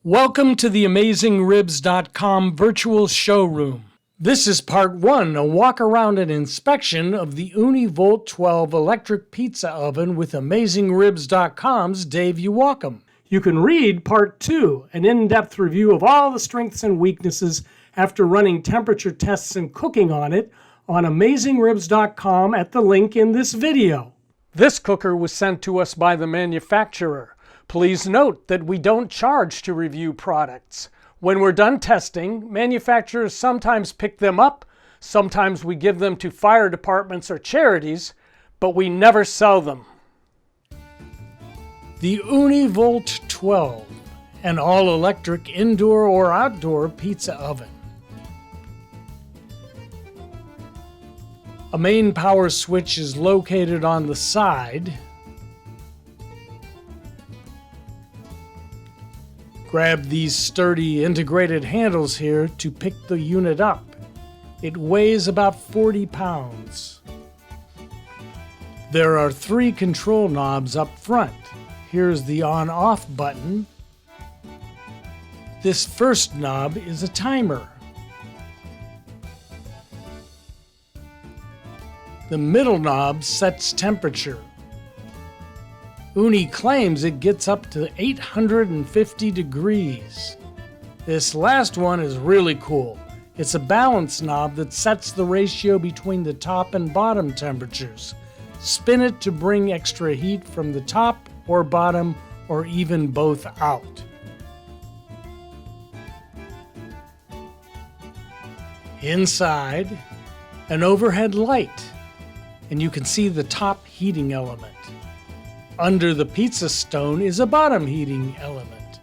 Welcome to the AmazingRibs.com virtual showroom. This is part 1, a walk around and inspection of the Ooni Volt 12 electric pizza oven with AmazingRibs.com's Dave Uwalcom. You can read part 2, an in-depth review of all the strengths and weaknesses after running temperature tests and cooking on it on AmazingRibs.com at the link in this video. This cooker was sent to us by the manufacturer. Please note that we don't charge to review products. When we're done testing, manufacturers sometimes pick them up, sometimes we give them to fire departments or charities, but we never sell them. The Ooni Volt 12, an all-electric indoor or outdoor pizza oven. A main power switch is located on the side. Grab these sturdy integrated handles here to pick the unit up. It weighs about 40 pounds. There are 3 control knobs up front. Here's the on-off button. This first knob is a timer. The middle knob sets temperature. Ooni claims it gets up to 850 degrees. This last one is really cool. It's a balance knob that sets the ratio between the top and bottom temperatures. Spin it to bring extra heat from the top or bottom or even both out. Inside, an overhead light, and you can see the top heating element. Under the pizza stone is a bottom heating element.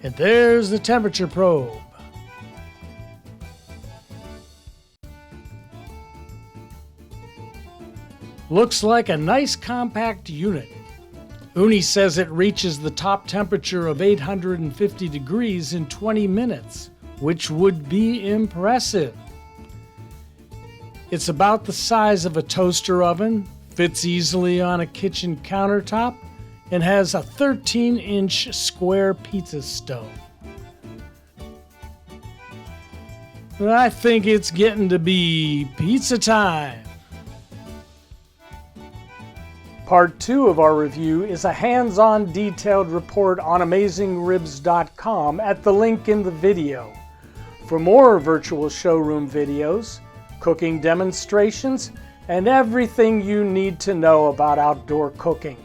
And there's the temperature probe. Looks like a nice compact unit. Ooni says it reaches the top temperature of 850 degrees in 20 minutes, which would be impressive. It's about the size of a toaster oven, fits easily on a kitchen countertop, and has a 13-inch square pizza stone. I think it's getting to be pizza time. Part 2 of our review is a hands-on detailed report on AmazingRibs.com at the link in the video. For more virtual showroom videos, cooking demonstrations, and everything you need to know about outdoor cooking,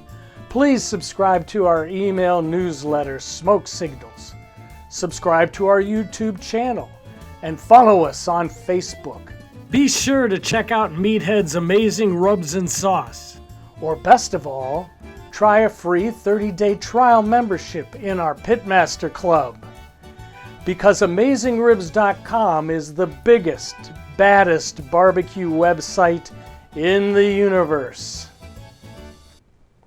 please subscribe to our email newsletter, Smoke Signals. Subscribe to our YouTube channel and follow us on Facebook. Be sure to check out Meathead's amazing rubs and sauce. Or best of all, try a free 30-day trial membership in our Pitmaster Club. Because AmazingRibs.com is the biggest, baddest barbecue website in the universe.